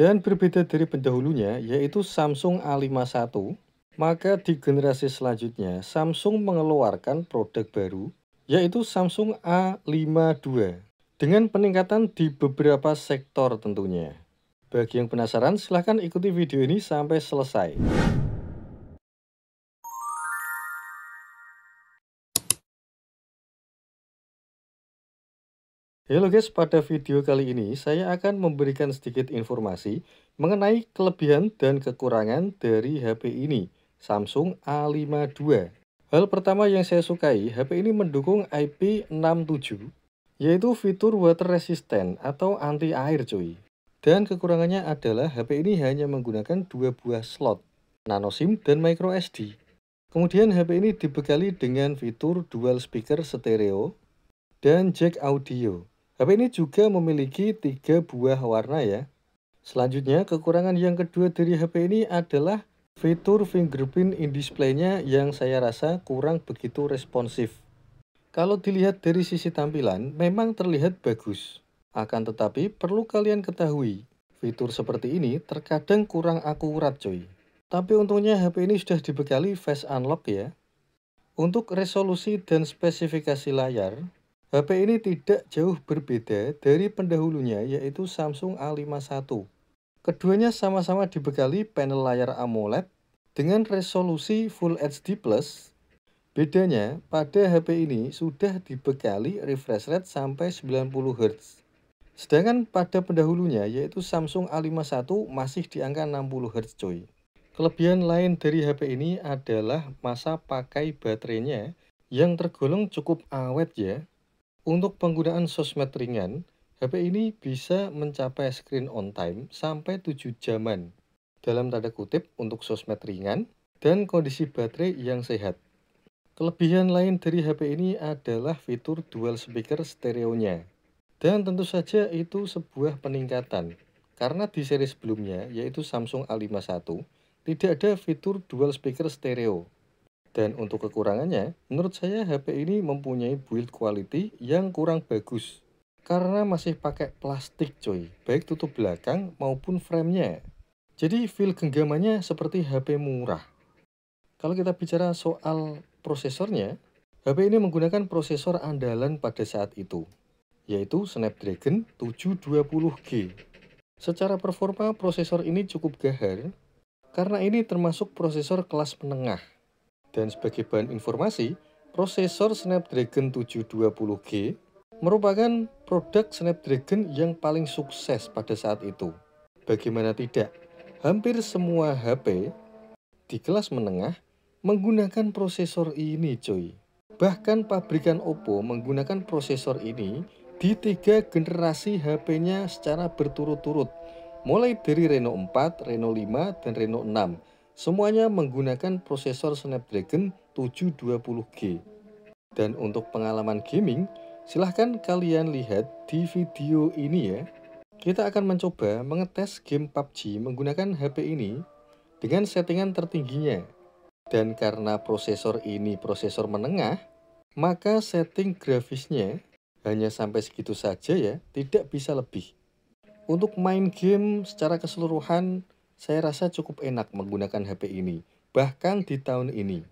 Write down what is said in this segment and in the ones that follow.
Dan berbeda dari pendahulunya, yaitu Samsung A51, maka di generasi selanjutnya Samsung mengeluarkan produk baru, yaitu Samsung A52, dengan peningkatan di beberapa sektor tentunya. Bagi yang penasaran, silahkan ikuti video ini sampai selesai. Halo guys, pada video kali ini saya akan memberikan sedikit informasi mengenai kelebihan dan kekurangan dari HP ini, Samsung A52. Hal pertama yang saya sukai, HP ini mendukung IP67, yaitu fitur water resistant atau anti air cuy. Dan kekurangannya adalah HP ini hanya menggunakan dua buah slot, nano SIM dan micro SD. Kemudian HP ini dibekali dengan fitur dual speaker stereo dan jack audio. HP ini juga memiliki 3 buah warna ya. Selanjutnya, kekurangan yang kedua dari HP ini adalah fitur fingerprint in display-nya yang saya rasa kurang begitu responsif. Kalau dilihat dari sisi tampilan, memang terlihat bagus. Akan tetapi, perlu kalian ketahui, fitur seperti ini terkadang kurang akurat coy. Tapi untungnya HP ini sudah dibekali face unlock ya. Untuk resolusi dan spesifikasi layar, HP ini tidak jauh berbeda dari pendahulunya yaitu Samsung A51. Keduanya sama-sama dibekali panel layar AMOLED dengan resolusi Full HD+. Bedanya, pada HP ini sudah dibekali refresh rate sampai 90 Hz. Sedangkan pada pendahulunya yaitu Samsung A51 masih di angka 60 Hz coy. Kelebihan lain dari HP ini adalah masa pakai baterainya yang tergolong cukup awet ya. Untuk penggunaan sosmed ringan, HP ini bisa mencapai screen on time sampai 7 jaman. Dalam tanda kutip untuk sosmed ringan dan kondisi baterai yang sehat. Kelebihan lain dari HP ini adalah fitur dual speaker stereonya. Dan tentu saja itu sebuah peningkatan. Karena di seri sebelumnya, yaitu Samsung A51, tidak ada fitur dual speaker stereo. Dan untuk kekurangannya, menurut saya HP ini mempunyai build quality yang kurang bagus. Karena masih pakai plastik coy, baik tutup belakang maupun framenya. Jadi feel genggamannya seperti HP murah. Kalau kita bicara soal prosesornya, HP ini menggunakan prosesor andalan pada saat itu, yaitu Snapdragon 720G. Secara performa, prosesor ini cukup gahar, karena ini termasuk prosesor kelas menengah. Dan sebagai bahan informasi, prosesor Snapdragon 720G merupakan produk Snapdragon yang paling sukses pada saat itu. Bagaimana tidak, hampir semua HP di kelas menengah menggunakan prosesor ini coy. Bahkan pabrikan Oppo menggunakan prosesor ini di 3 generasi HP-nya secara berturut-turut. Mulai dari Reno 4, Reno 5, dan Reno 6. Semuanya menggunakan prosesor Snapdragon 720G. Dan untuk pengalaman gaming, silahkan kalian lihat di video ini ya. Kita akan mencoba mengetes game PUBG menggunakan HP ini dengan settingan tertingginya. Dan karena prosesor ini prosesor menengah, maka setting grafisnya hanya sampai segitu saja ya, tidak bisa lebih. Untuk main game secara keseluruhan, saya rasa cukup enak menggunakan HP ini, bahkan di tahun ini.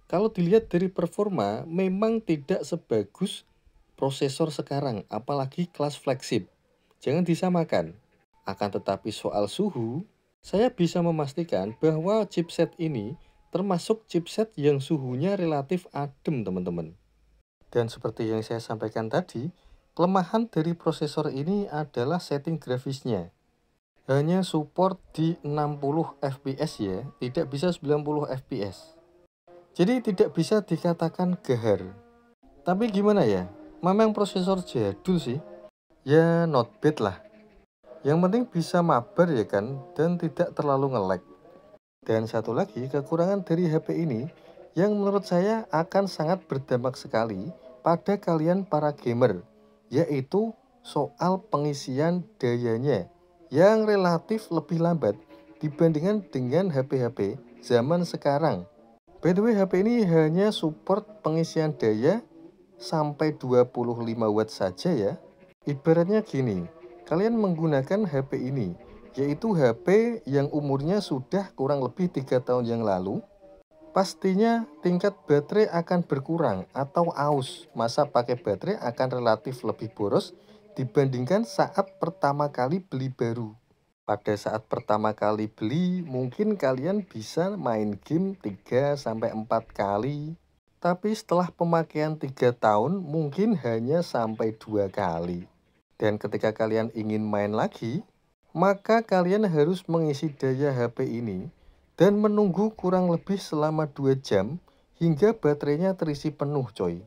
Kalau dilihat dari performa, memang tidak sebagus prosesor sekarang, apalagi kelas flagship. Jangan disamakan. Akan tetapi soal suhu, saya bisa memastikan bahwa chipset ini termasuk chipset yang suhunya relatif adem teman-teman. Dan seperti yang saya sampaikan tadi, kelemahan dari prosesor ini adalah setting grafisnya. Hanya support di 60 fps ya, tidak bisa 90 fps. Jadi tidak bisa dikatakan gahar. Tapi gimana ya, memang prosesor jadul sih. Ya not bad lah. Yang penting bisa mabar ya kan, dan tidak terlalu nge-lag. Dan satu lagi kekurangan dari HP ini yang menurut saya akan sangat berdampak sekali pada kalian para gamer, yaitu soal pengisian dayanya yang relatif lebih lambat dibandingkan dengan HP-HP zaman sekarang. By the way, HP ini hanya support pengisian daya sampai 25 watt saja ya. Ibaratnya gini, kalian menggunakan HP ini yaitu HP yang umurnya sudah kurang lebih 3 tahun yang lalu, pastinya tingkat baterai akan berkurang atau aus. Masa pakai baterai akan relatif lebih boros dibandingkan saat pertama kali beli baru. Pada saat pertama kali beli, mungkin kalian bisa main game 3 sampai 4 kali. Tapi setelah pemakaian 3 tahun, mungkin hanya sampai 2 kali. Dan ketika kalian ingin main lagi, maka kalian harus mengisi daya HP ini dan menunggu kurang lebih selama 2 jam hingga baterainya terisi penuh, coy.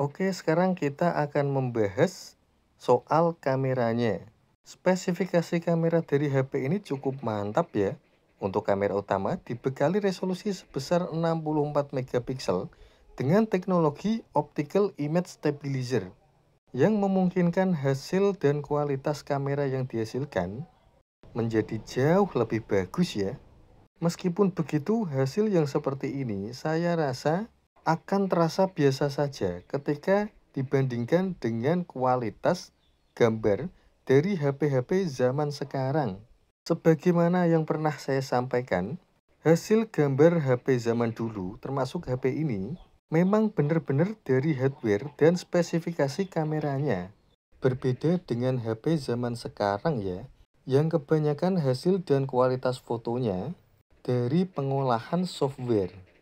Oke, sekarang kita akan membahas soal kameranya. Spesifikasi kamera dari HP ini cukup mantap ya. Untuk kamera utama dibekali resolusi sebesar 64 megapiksel dengan teknologi Optical Image Stabilizer yang memungkinkan hasil dan kualitas kamera yang dihasilkan menjadi jauh lebih bagus ya. Meskipun begitu, hasil yang seperti ini saya rasa akan terasa biasa saja ketika dibandingkan dengan kualitas gambar dari HP-HP zaman sekarang. Sebagaimana yang pernah saya sampaikan, hasil gambar HP zaman dulu, termasuk HP ini, memang benar-benar dari hardware dan spesifikasi kameranya. Berbeda dengan HP zaman sekarang ya, yang kebanyakan hasil dan kualitas fotonya dari pengolahan software.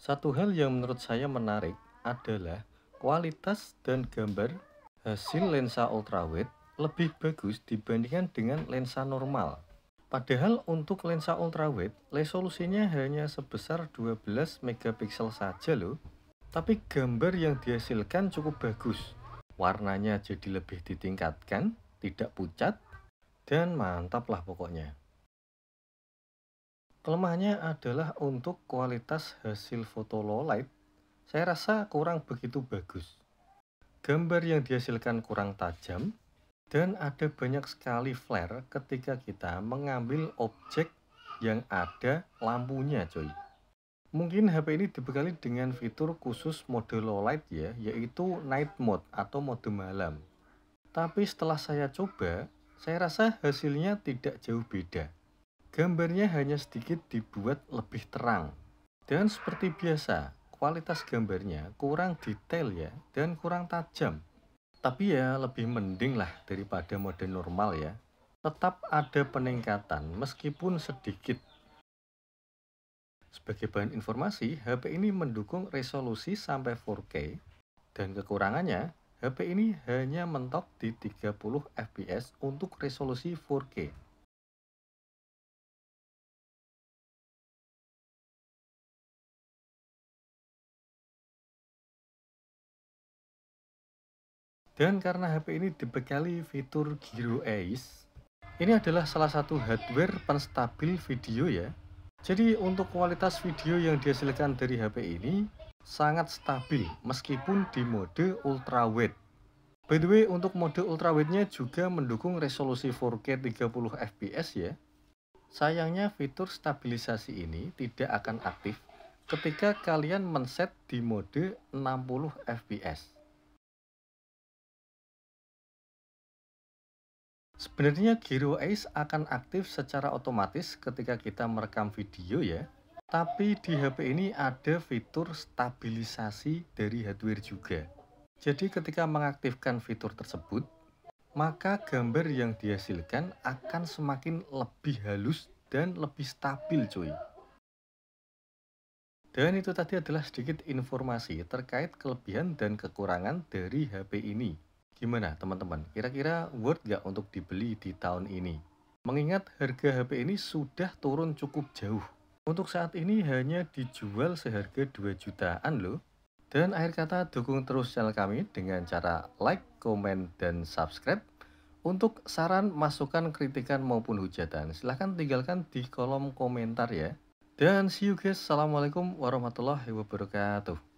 Satu hal yang menurut saya menarik adalah kualitas dan gambar hasil lensa ultrawide lebih bagus dibandingkan dengan lensa normal. Padahal untuk lensa ultrawide, resolusinya hanya sebesar 12 megapiksel saja loh. Tapi gambar yang dihasilkan cukup bagus. Warnanya jadi lebih ditingkatkan, tidak pucat, dan mantap lah pokoknya. Kelemahannya adalah untuk kualitas hasil foto low light, saya rasa kurang begitu bagus. Gambar yang dihasilkan kurang tajam, dan ada banyak sekali flare ketika kita mengambil objek yang ada lampunya coy. Mungkin HP ini dibekali dengan fitur khusus mode low light ya, yaitu night mode atau mode malam. Tapi setelah saya coba, Saya rasa hasilnya tidak jauh beda. Gambarnya hanya sedikit dibuat lebih terang. Dan seperti biasa, kualitas gambarnya kurang detail ya, dan kurang tajam. Tapi ya lebih mending lah daripada mode normal ya. Tetap ada peningkatan meskipun sedikit. Sebagai bahan informasi, HP ini mendukung resolusi sampai 4K dan kekurangannya, HP ini hanya mentok di 30 fps untuk resolusi 4K. Dan karena HP ini dibekali fitur Gyro Ace, ini adalah salah satu hardware penstabil video ya. Jadi untuk kualitas video yang dihasilkan dari HP ini sangat stabil meskipun di mode ultrawide. By the way, untuk mode ultrawide-nya juga mendukung resolusi 4K 30 fps ya. Sayangnya fitur stabilisasi ini tidak akan aktif ketika kalian men-set di mode 60 fps. Sebenarnya Gyro Ace akan aktif secara otomatis ketika kita merekam video ya. Tapi di HP ini ada fitur stabilisasi dari hardware juga. Jadi ketika mengaktifkan fitur tersebut, maka gambar yang dihasilkan akan semakin lebih halus dan lebih stabil cuy. Dan itu tadi adalah sedikit informasi terkait kelebihan dan kekurangan dari HP ini. Gimana teman-teman? Kira-kira worth gak untuk dibeli di tahun ini? Mengingat harga HP ini sudah turun cukup jauh. Untuk saat ini hanya dijual seharga 2 jutaan loh. Dan akhir kata dukung terus channel kami dengan cara like, komen, dan subscribe. Untuk saran, masukan, kritikan maupun hujatan, silahkan tinggalkan di kolom komentar ya. Dan see you guys. Assalamualaikum warahmatullahi wabarakatuh.